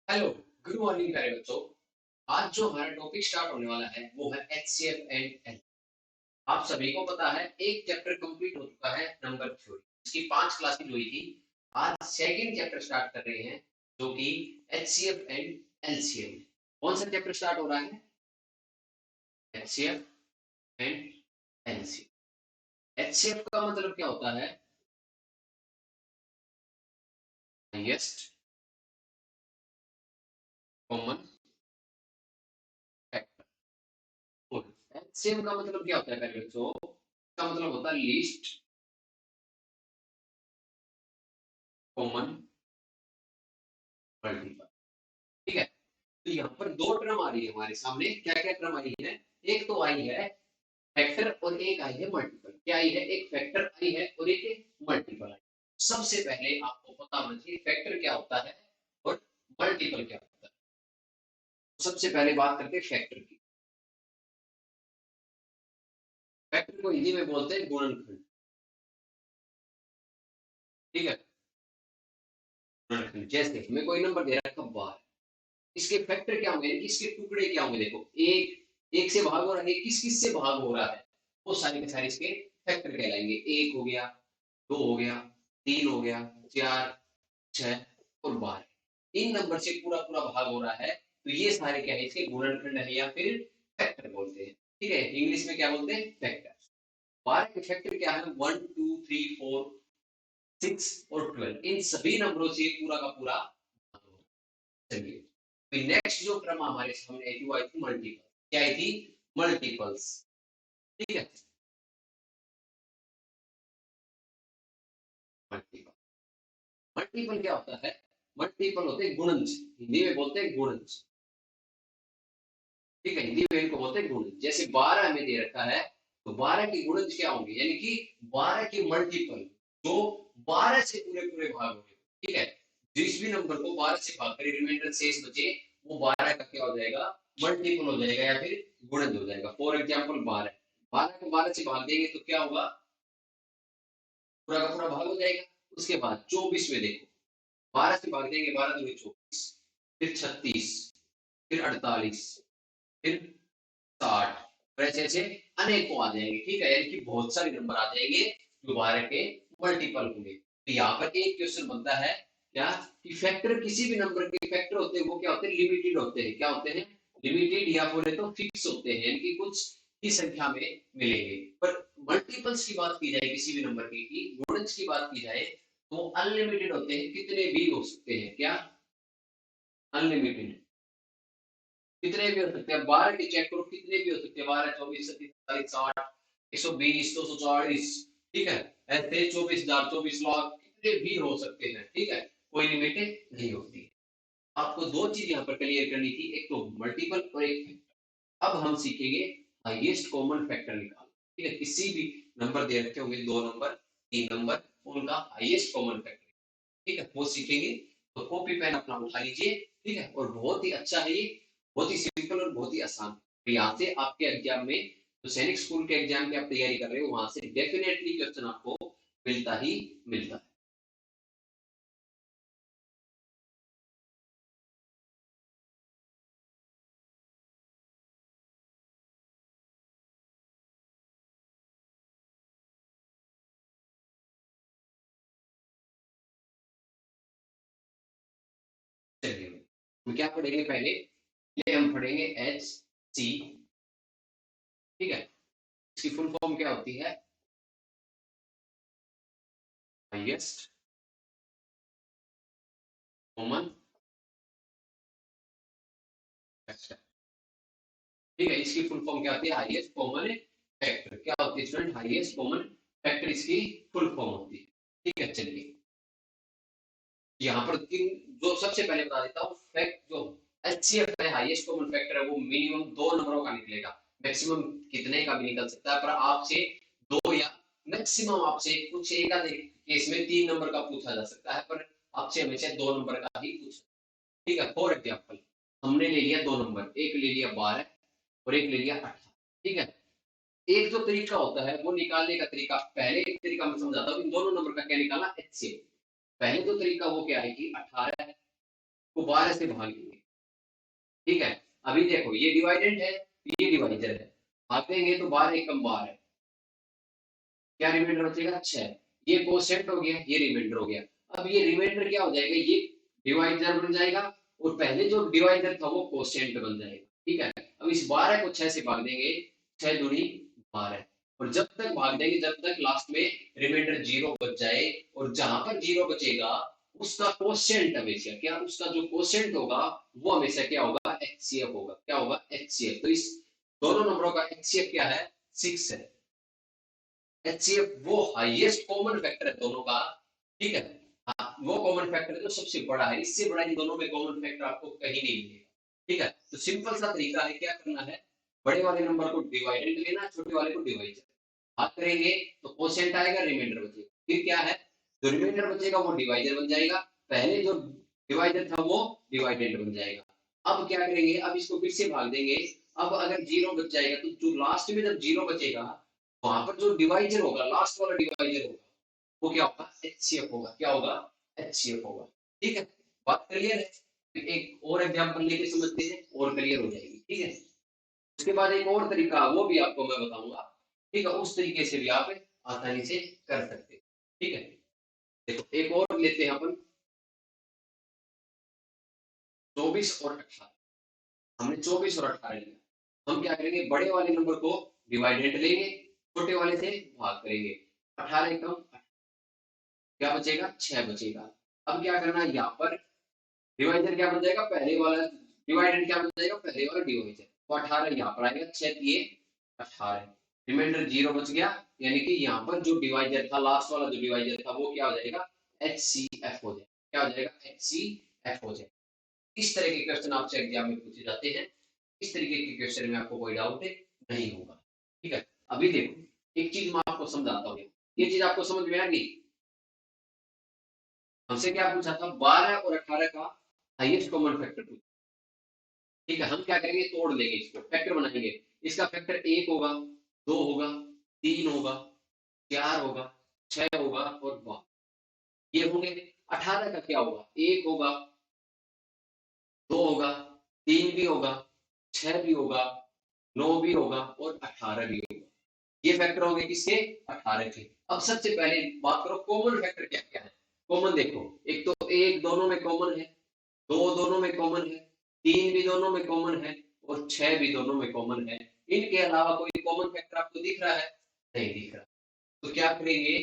Hello, good morning प्यारे बच्चों। आज जो हमारा टॉपिक स्टार्ट होने वाला है वो है एचसीएफ एंड एल। आप सभी को पता है एक चैप्टर कंप्लीट हो चुका है नंबर थ्योरी। इसकी 5 क्लासेस हुई थी। आज सेकंड चैप्टर स्टार्ट कर रहे हैं जो कि एचसीएफ एंड एलसीएम। कौन सा चैप्टर स्टार्ट हो रहा है? HCF and LCM. एचसीएफ का मतलब क्या होता है? Highest common factor. एचसीएम का मतलब क्या होता है प्यारे बच्चों? इसका मतलब होता है लीस्ट कॉमन मल्टीपल। ठीक है। तो यहाँ पर दो टर्म आ रही है हमारे सामने। क्या क्या टर्म आई है? एक तो आई है फैक्टर और एक आई है मल्टीपल। क्या आई है? एक फैक्टर आई है और एक मल्टीपल आई। सबसे पहले आपको पता होना चाहिए फैक्टर क्या होता है और मल्टीपल क्या होता है। सबसे पहले बात करते हैं फैक्टर की। फैक्टर को हिंदी में बोलते हैं गुणनखंड। ठीक है। गुणनखंड जैसे हमें कोई नंबर दे रखा है 12, इसके फैक्टर क्या होंगे? इसके टुकड़े क्या होंगे? देखो, एक से भाग हो रहा है, किस किस से भाग हो रहा है, वो सारे के सारे इसके फैक्टर कहलाएंगे। एक हो गया, दो हो गया, तीन हो गया, चार, छह और 12। इन नंबर से पूरा पूरा भाग हो रहा है तो ये सारे क्या है? इसके गुणनखंड है या फिर फैक्टर बोलते हैं। ठीक है, इंग्लिश में क्या बोलते हैं? फैक्टर। 12 के फैक्टर क्या है? 1 2 3 4 6 और 12। इन सभी नंबरों से पूरा का पूरा भाग हो रहा है। चलिए, तो नेक्स्ट जो क्रम हमारे सामने आई थी वो आई थी मल्टीपल। क्या आई थी? मल्टीपल्स। ठीक है। मल्टीपल। मल्टीपल क्या होता है? मल्टीपल होते हैं गुणज। हिंदी में बोलते हैं गुणज। ठीक है, हिंदी में इनको बोलते हैं गुणज। जैसे 12 हमें दे रखा है तो 12 के गुणज क्या होंगे? यानी कि 12 के मल्टीपल जो 12 से पूरे पूरे भाग होंगे। ठीक है। जिस भी नंबर को 12 से भाग कर रिमाइंडर शेष बचे वो 12 का क्या हो जाएगा? मल्टीपल हो जाएगा या फिर गुणज हो जाएगा। फॉर एग्जाम्पल 12, 12 को 12 से भाग देंगे तो क्या होगा? पूरा का पूरा भाग हो जाएगा। उसके बाद 24 में देखो, 12 से भाग देंगे, 12 दूनी 24, फिर 36, फिर 48, फिर 60, ऐसे ऐसे अनेकों आ जाएंगे। ठीक है, यानी कि बहुत सारे नंबर आ जाएंगे जो 12 के मल्टीपल होंगे। तो यहाँ पर एक क्वेश्चन बनता है क्या कि फैक्टर किसी भी नंबर के फैक्टर होते हैं वो क्या होते हैं? लिमिटेड होते हैं। क्या होते हैं? लिमिटेड, या बोले तो फिक्स होते हैं, यानी कि कुछ ही संख्या में मिलेंगे। पर मल्टीपल्स की बात की जाए किसी भी नंबर की गुणज की बात की जाए तो अनलिमिटेड होते हैं, कितने भी हो सकते हैं। क्या? अनलिमिटेड, कितने भी हो सकते हैं। 12 के चेक करो, कितने भी हो सकते हैं। 12, 24, 37, 60, 120, 240। ठीक है, ऐसे 24,000, 24 लाख, कितने भी हो सकते हैं। ठीक है, कोई लिमिट नहीं होती। आपको दो चीज यहाँ पर क्लियर करनी थी, एक तो मल्टीपल और एक फैक्टर। अब हम सीखेंगे हाईएस्ट कॉमन फैक्टर निकालना। ठीक है, किसी भी नंबर दे रखे होंगे, 2 नंबर, 3 नंबर, उनका हाईएस्ट कॉमन फैक्टर। ठीक है, वो सीखेंगे। तो कॉपी पेन अपना उठा लीजिए। ठीक है, और बहुत ही अच्छा है ये, बहुत ही सिंपल और बहुत ही आसान। तो यहाँ से आपके एग्जाम में, तो सैनिक स्कूल के एग्जाम की आप तैयारी कर रहे हो, वहां से डेफिनेटली क्वेश्चन आपको मिलता ही मिलता है। चलिए, हम क्या पढ़ेंगे? पहले ये हम पढ़ेंगे एच सी। ठीक है, इसकी फुल फॉर्म क्या होती है? Highest common factor. ठीक है, इसकी फुल फॉर्म क्या होती है? Highest common factor. क्या होती है स्टूडेंट? हाईएस्ट कॉमन फैक्टर इसकी फुल फॉर्म होती है। ठीक है, चलिए, यहाँ पर तीन, जो सबसे पहले बता देता हूँ फैक्ट, जो एचसीएफ है, हाईएस्ट कॉमन फैक्टर है, वो मिनिमम 2 नंबरों का निकलेगा। मैक्सिमम कितने का भी निकल सकता है, पर आपसे दो या मैक्सिमम आपसे कुछ एक आधे केस में 3 नंबर का पूछा जा सकता है, पर आपसे हमेशा 2 नंबर का ही पूछा। ठीक है, फॉर एग्जाम्पल हमने ले लिया 2 नंबर, एक ले लिया 12 और एक ले लिया 18। ठीक है, एक जो तरीका होता है वो निकालने का तरीका, पहले एक तरीका मैं समझाता हूँ, इन दोनों नंबर का क्या निकालना? एचसीएफ। पहले तो तरीका वो क्या है कि 18 को 12 से भाग देंगे। ठीक है, अभी देखो ये डिवाइडेंड है, ये डिवाइजर है, भाग देंगे तो 12 एकम 12 है, क्या रिमाइंडर बचेगा 6। ये कोसेंट हो गया, ये रिमाइंडर हो गया। अब ये रिमाइंडर क्या हो जाएगा, ये डिवाइजर बन जाएगा और पहले जो डिवाइजर था वो कोसेंट बन जाएगा। ठीक है, अब इस 12 को 6 से भाग देंगे, 6 दूनी 12, और जब तक भाग देंगे जब तक लास्ट में रिमाइंडर 0 बच जाए, और जहां पर 0 बचेगा उसका कोसेंट हमेशा क्या, उसका जो कोसेंट होगा वो हमेशा क्या होगा, एचसीएफ होगा। क्या होगा, एचसीएफ। तो इस दोनों नंबरों का एचसीएफ क्या है, 6 है। एचसीएफ वो हाईएस्ट कॉमन फैक्टर है दोनों का। ठीक है, हाँ, वो कॉमन फैक्टर है जो सबसे बड़ा है, इससे बड़ा इन दोनों में कॉमन फैक्टर आपको कहीं नहीं मिलेगा। ठीक है, तो सिंपल सा तरीका है, क्या करना है, बड़े वाले नंबर को डिवाइडेंड लेना, छोटे वाले को डिवाइजर भाग करेंगे तो कोशेंट आएगा, रिमाइंडर बचेगा। फिर क्या है, जो रिमाइंडर बचेगा वो डिवाइजर बन जाएगा, पहले जो डिवाइजर था वो डिवाइडेंड बन जाएगा। अब क्या करेंगे, अब इसको फिर से भाग देंगे। अब अगर 0 बच जाएगा तो जो लास्ट में जब 0 बचेगा वहां पर जो डिवाइजर होगा, लास्ट वाला डिवाइजर होगा, वो क्या होगा, एचसीएफ होगा। क्या होगा, एचसीएफ होगा। ठीक है, बात क्लियर है। फिर एक और एग्जांपल लेके समझते हैं और क्लियर हो जाएगी। ठीक है, उसके बाद एक और तरीका वो भी आपको मैं बताऊंगा। ठीक है, उस तरीके से भी आप आसानी से कर सकते हैं। ठीक है, देखो एक और लेते हैं अपन, 24 और 18। हमने 24 और 18 लिया, हम क्या करेंगे, बड़े वाले नंबर को डिवाइडेंट लेंगे, छोटे वाले से भाग करेंगे। 18 कम क्या बचेगा, 6 बचेगा। अब क्या करना है, यहाँ पर डिवाइजर क्या बन जाएगा, पहले वाला डिवाइडेंड क्या बन जाएगा, पहले वाला डिवाइजर। तो 18 यहाँ पर आएगा, 6 दिए 18, रिमाइंडर 0 बच गया, यानी कि यहाँ पर जो डिवाइजर था, लास्ट वाला जो डिवाइजर था वो क्या हो जाएगा, एचसीएफ हो जाएगा। क्या हो जाएगा, एचसीएफ हो जाएगा। इस तरह के क्वेश्चन आपसे एग्जाम में पूछे जाते हैं, इस तरीके के क्वेश्चन में आपको कोई डाउट नहीं होगा। ठीक है, अभी देखो एक चीज मैं आपको समझाता हूँ, ये चीज आपको समझ में आ गई। हमसे क्या पूछा था, 12 और 18 का हाईएस्ट कॉमन फैक्टर पूछा। ठीक है, हम क्या करेंगे, तोड़ देंगे इसको, फैक्टर बनाएंगे। इसका फैक्टर 1 होगा, 2 होगा, 3 होगा, 4 होगा, 6 होगा और 12 ये होंगे। 18 का क्या होगा, 1 होगा, 2 होगा, 3 भी होगा, 6 भी होगा, 9 भी होगा और 18 भी होगा। ये फैक्टर होंगे किसके, 18 के। अब सबसे पहले बात करो कॉमन फैक्टर क्या क्या है। कॉमन देखो, एक तो एक दोनों में कॉमन है, 2 दोनों में कॉमन है, 3 भी दोनों में कॉमन है और 6 भी दोनों में कॉमन है। इनके अलावा कोई कॉमन फैक्टर आपको दिख रहा है, नहीं दिख रहा। तो क्या करेंगे,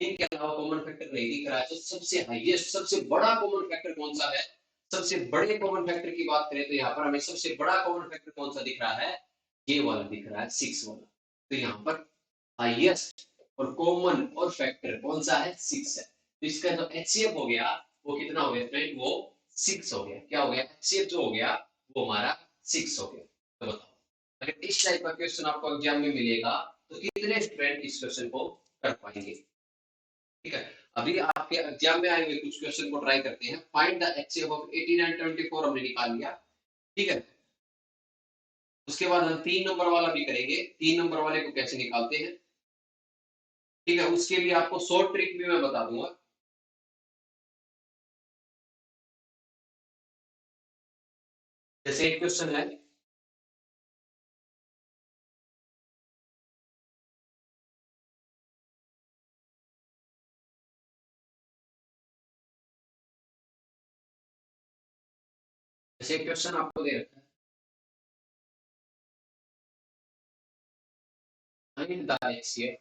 इनके अलावा कॉमन फैक्टर नहीं दिख रहा है तो सबसे हाईएस्ट, सबसे बड़ा कॉमन फैक्टर कौन सा है, सबसे बड़े कॉमन फैक्टर की बात करें तो यहाँ पर हमें सबसे बड़ा कॉमन फैक्टर कौन सा दिख रहा है, ये वाला दिख रहा है, 6 वाला। तो यहाँ पर हाईएस्ट और कॉमन और फैक्टर कौन सा है, 6 है। तो इसका जो एचसीएफ हो गया वो कितना हो गया फ्रेंड, वो 6 हो गया। क्या हो गया, एचसीएफ जो हो गया वो हमारा 6 हो गया। तो बताओ, अगर इस टाइप का क्वेश्चन आपको एग्जाम में मिलेगा तो कितने स्टूडेंट इस क्वेश्चन को कर पाएंगे। ठीक है, अभी आपके एग्जाम में आए हुए कुछ क्वेश्चन को ट्राई करते हैं। Find the HCF of 18 and 24 हमने निकाल लिया। ठीक है, उसके बाद हम 3 नंबर वाला भी करेंगे, 3 नंबर वाले को कैसे निकालते हैं। ठीक है, उसके लिए आपको शॉर्ट ट्रिक भी मैं बता दूंगा। जैसे एक क्वेश्चन है, जैसे एक क्वेश्चन आपको दे रखा है, find the HCF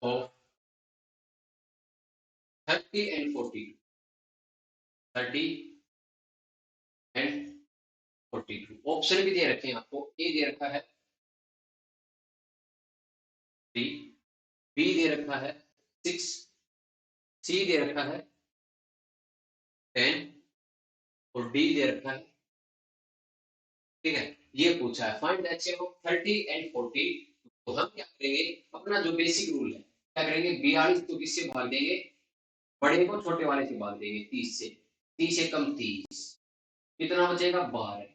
of 30 and 42, 30 and 42। Option भी दे रखे हैं आपको, ए दे रखा है 3, बी दे रखा है 6, सी दे रखा है 10 और डी दे रखा है। ठीक है, ये पूछा है find the HCF of 30 and 40। तो हम क्या करेंगे, अपना जो बेसिक रूल है, क्या करेंगे, 42 को किससे भाग देंगे, बड़े को छोटे वाले से भाग देंगे, 30 से, 30 से कम 30, कितना बचेगा 12।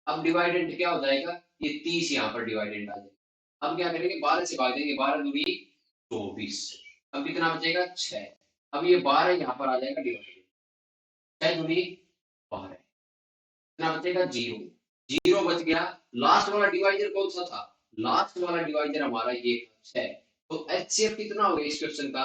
अब डिवाइडेंट क्या हो जाएगा, ये 30 यहाँ पर डिवाइडेंट आ जाएगा। अब क्या करेंगे, 12 से भाग देंगे, 12 दूनी 24। अब कितना बचेगा 6। अब ये 12 यहाँ पर आ जाएगा डिवाइडेंट, 6 दूनी 12, कितना बचेगा 0, 0 बच गया। लास्ट वाला डिवाइजर कौन सा था, लास्ट वाला डिवाइजर हमारा ये 6, तो एचसीएफ कितना हो गया इस क्वेश्चन का,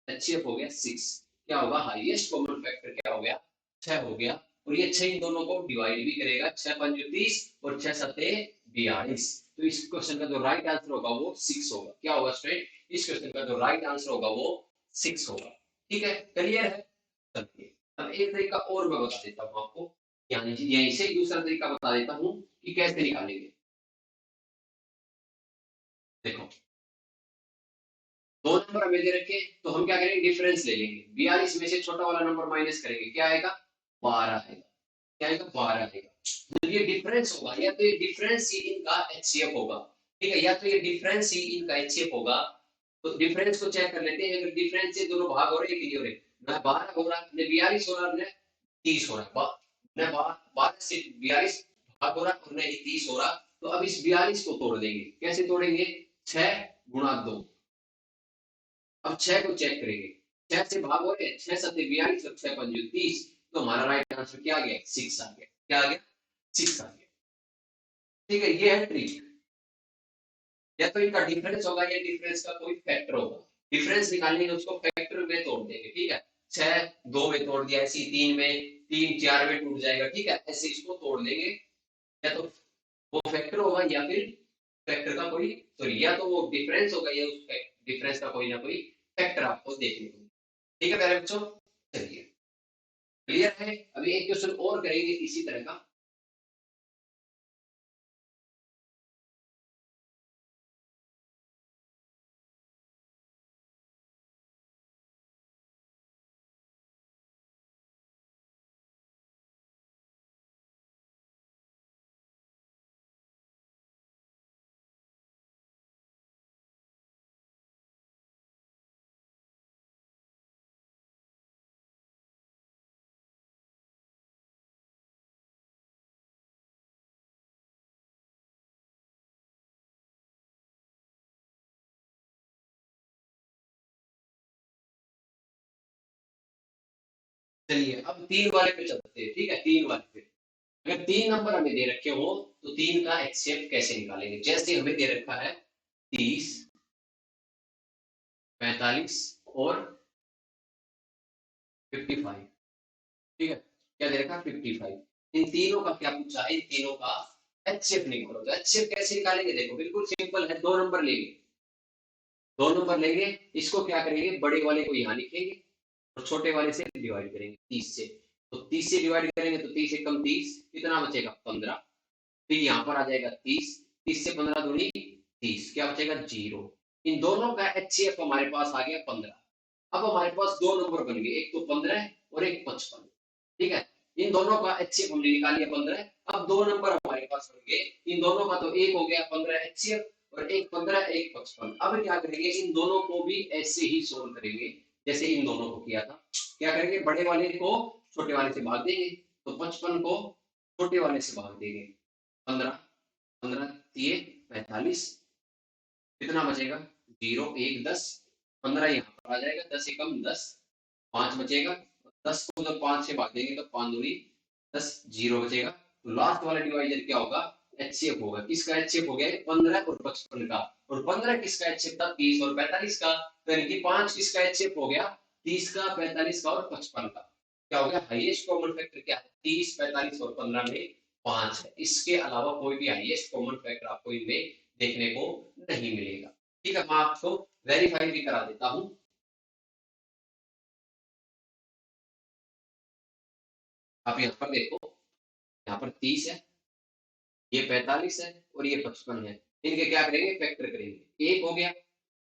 एचसीएफ हो गया 6। क्या होगा, हाईएस्ट कॉमन फैक्टर क्या हो गया, 6 हो गया। और ये 6 इन दोनों को डिवाइड भी करेगा, 6 5 30 और 6 7 42। तो इस क्वेश्चन का जो राइट आंसर होगा वो 6 होगा। क्या होगा स्टूडेंट, इस क्वेश्चन का जो राइट आंसर होगा वो 6 होगा। ठीक है, क्लियर है। चलिए अब एक तरीका और मैं बता देता हूँ आपको, यानी यहीं से दूसरा तरीका बता देता हूँ कि कैसे निकालेंगे। देखो दो नंबर हमें दे रखे, तो हम क्या करेंगे, डिफरेंस ले लेंगे। 42 में से छोटा वाला नंबर माइनस करेंगे, क्या आएगा 12 आएगा। क्या आएगा 12 आएगा। तो ये डिफरेंस होगा, या तो ये डिफरेंस ही इनका एचसीएफ होगा। ठीक है, या तो ये डिफरेंस ही इनका एचसीएफ होगा। तो डिफरेंस को चेक कर लेते हैं। अगर डिफरेंस से दोनों भाग हो रहे हैं कि नहीं हो रहे, ना 12 हो रहा है, ना 42 हो रहा है, ना 30 हो रहा है, ना 12 से 42 भाग हो रहा है और ना ही 30 हो रहा। तो अब इस 42 को तोड़ देंगे। कैसे तोड़ेंगे, 6 गुणा 2। अब 6 को चेक करेंगे, 6 से भाग हो रहे हैं, 6 7 42 और 6 5 30। तो हमारा राइट आंसर क्या आ गया, 6 आ गया। क्या आ गया, 6 आ गया। ठीक है, ये है ट्रिक। या तो इनका डिफरेंस होगा या डिफरेंस का कोई फैक्टर होगा। डिफरेंस निकालेंगे, उसको फैक्टर में तोड़ देंगे। ठीक है, 6 2 में तोड़ दिया, ऐसे 3 में, 3 4 में टूट जाएगा। ठीक है, ऐसे इसको तोड़ लेंगे। या तो वो फैक्टर होगा या फिर फैक्टर का कोई, सॉरी, या तो वो डिफरेंस होगा या उस डिफरेंस का कोई ना कोई फैक्टर आपको देखने को। ठीक है प्यारे बच्चों, चलिए क्लियर है। अभी एक क्वेश्चन और करेंगे इसी तरह का। चलिए अब 3 वाले पे चलते हैं। ठीक है, 3 वाले पे अगर 3 नंबर हमें दे रखे हो तो 3 का एचसीएफ कैसे निकालेंगे। जैसे हमें दे रखा है 30 45 और 55। ठीक है, क्या दे रखा है 55। इन तीनों का क्या पूछा है, इन तीनों का एचसीएफ निकालो। तो एचसीएफ कैसे निकालेंगे, देखो बिल्कुल सिंपल है। दो नंबर लेंगे, दो नंबर लेंगे, इसको क्या करेंगे, बड़े वाले को यहाँ लिखेंगे और छोटे वाले से डिवाइड करेंगे 30 से। तो 30 से डिवाइड करेंगे तो 30 एकम 30, कितना बचेगा 15। फिर यहाँ पर आ जाएगा 30, 30 से 15 दूनी 30, क्या बचेगा 0। इन दोनों का एचसीएफ हमारे पास आ गया 15। अब हमारे पास दो नंबर बन गए, एक तो 15 और एक 55। ठीक है, इन दोनों का एचसीएफ हमने निकाल लिया 15। अब दो नंबर हमारे पास बन गए, इन दोनों का तो एक हो गया 15 एचसीएफ और एक 15 एक 55। अब क्या करेंगे, इन दोनों को भी ऐसे ही सोल्व करेंगे जैसे इन दोनों को किया था। क्या करेंगे, बड़े वाले को छोटे वाले से भाग देंगे, तो 55 को छोटे वाले से भाग देंगे। 15 15 दिए 45, कितना बचेगा 0 1 10। 15 यहाँ पर आ जाएगा, 10 एकम 10, 5 बचेगा। 10 को जब 5 से भाग देंगे तो 5 दूनी 10, 0 बचेगा। तो लास्ट वाला डिवाइजर क्या होगा, एचसीएफ होगा। किसका एचसीएफ हो गया 15 और 55 का। और 15 किसका एचसीएफ था, 30 और 45 का। तो यानी कि 5 किसका एचसीएफ हो गया, 30 का 45 का और 55 का। क्या हो गया, हाईएस्ट कॉमन फैक्टर क्या है, 30 45 और 15 में 5 है। इसके अलावा कोई भी हाईएस्ट कॉमन फैक्टर आपको इनमें देखने को नहीं मिलेगा। ठीक है, मैं आपको वेरीफाई भी करा देता हूं। आप यहाँ पर देखो, यहाँ पर 30 है, ये 45 है और ये 55 है। इनके क्या करेंगे, फैक्टर करेंगे। एक हो गया,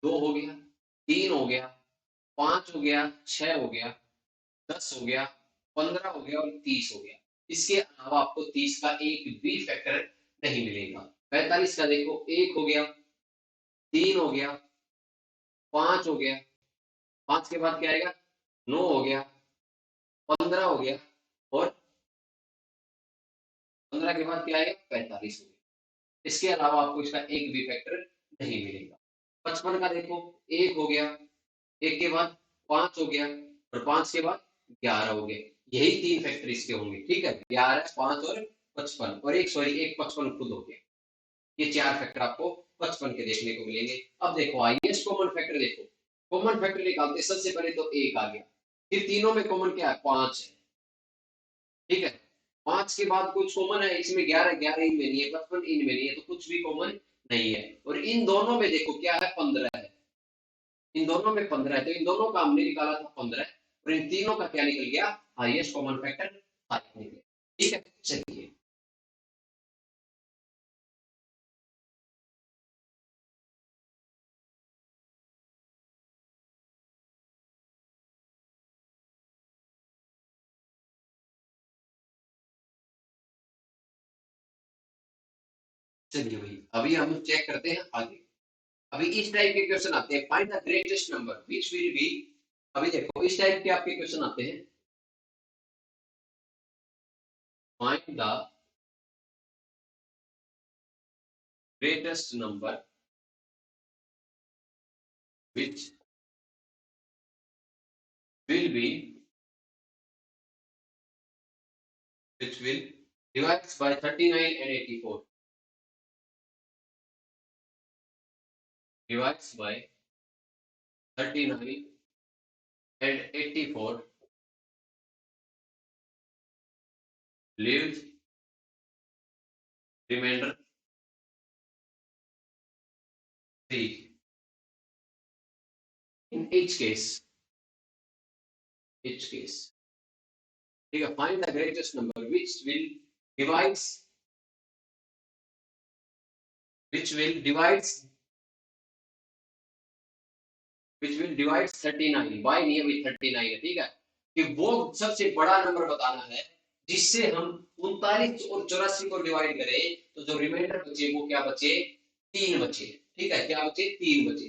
दो हो गया, तीन हो गया, 5 हो गया, 6 हो गया, 10 हो गया, 15 हो गया और 30 हो गया। इसके अलावा आपको 30 का एक भी फैक्टर नहीं मिलेगा। 45 का देखो, एक हो गया, तीन हो गया, 5 हो गया, 5 के बाद क्या आएगा, 9 हो गया, 15 हो गया और 15 के बाद क्या आएगा 45 हो गया। इसके अलावा आपको इसका एक भी फैक्टर नहीं मिलेगा। 55 का देखो, एक हो गया, एक के बाद 5 हो गया और 5 के बाद 11 हो गया। यही 3 फैक्टर इसके होंगे, ठीक है। 11, 5 और 55 और एक 55 खुद हो गया। ये 4 फैक्टर आपको 55 के देखने को मिलेंगे। अब देखो हाईएस्ट कॉमन फैक्टर देखो, कॉमन फैक्टर निकालते सबसे पहले तो 1 आ गया, फिर तीनों में कॉमन क्या है, 5 है, ठीक है। 5 के बाद कुछ कॉमन है इसमें, 11 इनमें नहीं है, 55 इनमें नहीं है, तो कुछ भी कॉमन नहीं है। और इन दोनों में देखो क्या है, 15 है, इन दोनों में 15 है, तो इन दोनों का हमने निकाला था 15, और इन तीनों का क्या निकल गया, हाईएस्ट कॉमन फैक्टर 5 निकले, ठीक है। चलिए चलिए भाई, अभी हम चेक करते हैं आगे। अभी इस टाइप के क्वेश्चन आते हैं, find the greatest number which will be. अभी देखो इस टाइप के आपके क्वेश्चन आते हैं, find the greatest number which will be which will divides by 39 and 84, divides by 39 and 84, leaves remainder 3 in each case, ठीक है। Find the greatest number divides which will divides which will divide 39 by नहीं अभी 39 है, ठीक है। कि वो सबसे बड़ा नंबर बताना है जिससे हम 39 और 84 को डिवाइड करें, तो जो रिमाइंडर बचे वो क्या बचे, 3 बचे, ठीक है। क्या बचे, 3 बचे।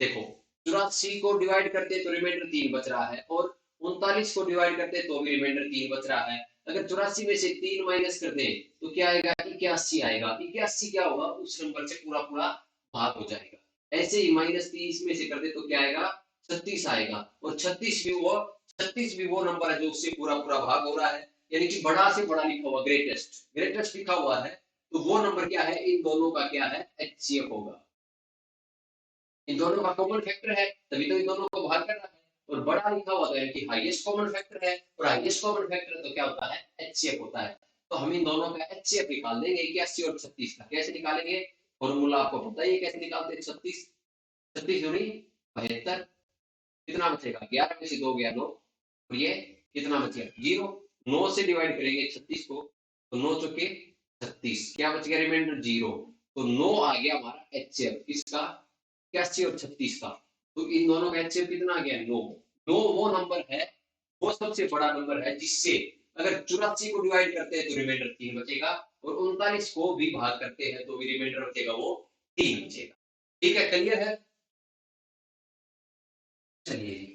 देखो 84 को डिवाइड करते तो रिमाइंडर 3 बच रहा है, और 39 को डिवाइड करते तो भी रिमाइंडर 3 बच रहा है। अगर 84 में से 3 माइनस कर दें तो क्या आएगा, 81 आएगा। 81 क्या होगा, उस नंबर से पूरा पूरा भाग हो जाएगा। ऐसे ही -30 में से कर दे तो क्या आएगा, 36 आएगा। और 36 भी वो नंबर है जो उससे पूरा पूरा भाग हो रहा है, यानी कि बड़ा से बड़ा लिखा हुआ, ग्रेटेस्ट लिखा हुआ है, तो वो नंबर क्या है, इन दोनों का क्या है, एचसीएफ होगा। इन दोनों का कॉमन फैक्टर है, तभी तो इन दोनों को भाग कर रहा है। और बड़ा लिखा हुआ है कि हाईएस्ट कॉमन फैक्टर है, और हाईएस्ट कॉमन फैक्टर तो क्या होता है, एचसीएफ होता है। तो हम इन दोनों का एचसीएफ निकाल देंगे 81 और 36 का। कैसे निकालेंगे, फॉर्मूला आपको पता ही है कैसे निकालते हैं। 36 36 दूनी 72, कितना बचेगा, 11 में से 2 गया 9, और ये कितना बचेगा 0। 9 से डिवाइड करेंगे 36 को, तो 9 चौके 36, क्या बच गया, रिमाइंडर 0। तो 9 आ गया हमारा एचसीएफ इसका, 81 और 36 का। तो इन दोनों का एचसीएफ कितना आ गया, 9। 9 वो नंबर है, वो सबसे बड़ा नंबर है जिससे अगर 84 को डिवाइड करते हैं तो रिमाइंडर 3 बचेगा, और 39 को भी भाग करते हैं तो भी रिमाइंडर बचेगा वो 3 बचेगा। ठीक है, क्लियर है। चलिए जी,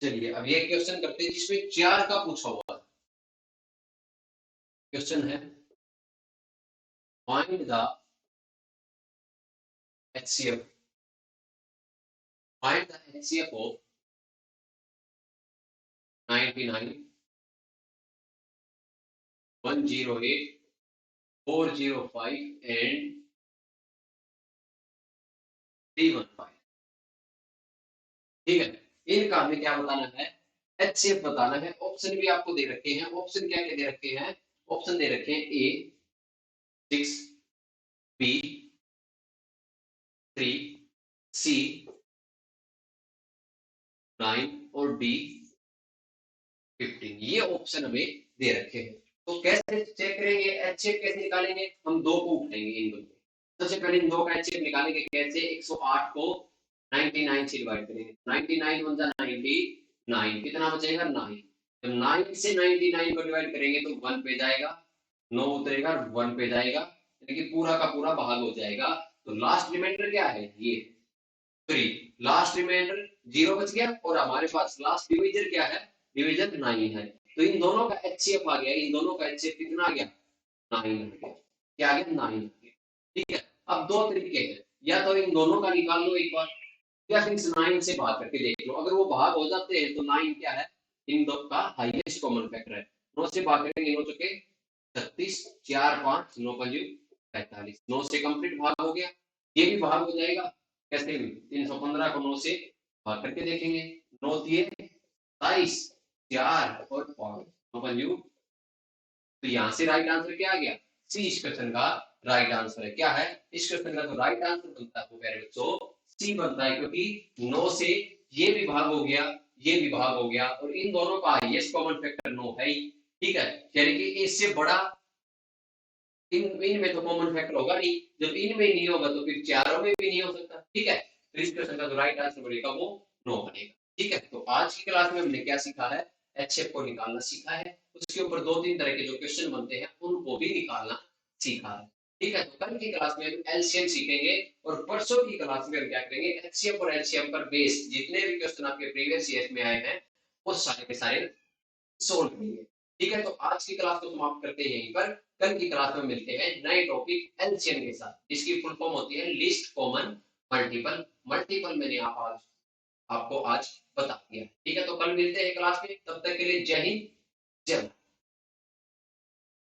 चलिए अब ये क्वेश्चन करते हैं जिसमें 4 का पूछा हुआ है। क्वेश्चन है, find the HCF, find the HCF of 99, 108, 405 and 315, ठीक है। इनका हमें क्या बताना है, एचसीएफ बताना है। ऑप्शन भी आपको दे रखे हैं, ऑप्शन क्या क्या दे रखे हैं, ऑप्शन दे रखे हैं ए 6, बी 3, सी 9 और डी 15, ये ऑप्शन हमें दे रखे हैं। तो कैसे चेक करेंगे, एचसीएफ कैसे निकालेंगे, हम दो को उठाएंगे इन दोनों। सबसे पहले इन दो का एचसीएफ निकालेंगे कैसे, 108 को 99 से डिवाइड करेंगे, 99 वन जा 99, कितना बचेगा 9। जब 9 से 99 को डिवाइड करेंगे तो 1 पे जाएगा, 9 उतरेगा 1 पे जाएगा, यानी कि पूरा का पूरा भाग हो जाएगा। तो लास्ट रिमाइंडर क्या है, ये 3, लास्ट रिमाइंडर 0 बच गया, और हमारे पास लास्ट डिवीजर क्या है, डिवीजर 9 है। तो इन दोनों का एचसीएफ आ गया, इन दोनों का एचसीएफ कितना आ गया, 9 आ गया, क्या आ गया 9 आ गया। ठीक है, अब दो तरीके हैं, या तो इन दोनों का निकाल लो एक बार, या फिर इस 9 से भाग करके देख लो। अगर वो भाग हो जाते हैं तो 9 क्या है, इन दो का हाईएस्ट कॉमन फैक्टर है। 9 से भाग करेंगे, 9 चुके 36, 4 5 9 पंजे 45, 9 से कंप्लीट भाग हो गया। ये भी भाग हो जाएगा, कैसे भी 315 को 9 से भाग करके देखेंगे, 9 दिए 27, 4 और 5 9 पंजे। तो यहाँ से राइट आंसर क्या आ गया, सी इस क्वेश्चन का राइट आंसर है। क्या है इस क्वेश्चन का जो राइट आंसर बनता है वो मेरे बच्चों सी बनता है, क्योंकि 9 से ये विभाग हो गया, ये विभाग हो गया, और इन दोनों का हाईएस्ट कॉमन फैक्टर 9 है ही। ठीक है, यानी कि इससे बड़ा इन में तो कॉमन फैक्टर होगा नहीं, जब इनमें नहीं होगा तो फिर चारों में भी नहीं हो सकता। ठीक है, तो इस क्वेश्चन का जो राइट आंसर बनेगा वो 9 बनेगा। ठीक है, तो आज की क्लास में हमने क्या सीखा है, एचएफ को निकालना सीखा है, उसके ऊपर 2-3 तरह के जो क्वेश्चन बनते हैं उनको भी निकालना सीखा है। ठीक है, तो कल की क्लास में हम एलसीएम सीखेंगे, और परसों की क्लास में हम क्या करेंगे, एचसीएफ और एलसीएम पर बेस जितने भी क्वेश्चन आपके प्रीवियस ईयर में आए हैं वो सारे के सारे सोल्व करेंगे। ठीक है, तो आज की क्लास को समाप्त करते हैं यहीं पर, कल की क्लास में मिलते हैं नए टॉपिक एलसीएम के साथ, जिसकी फुल फॉर्म होती है लीस्ट कॉमन मल्टीपल। मल्टीपल मैंने आपको आज बता दिया। ठीक है, तो कल मिलते हैं क्लास में, तब तक के लिए जय हिंद जय भारत।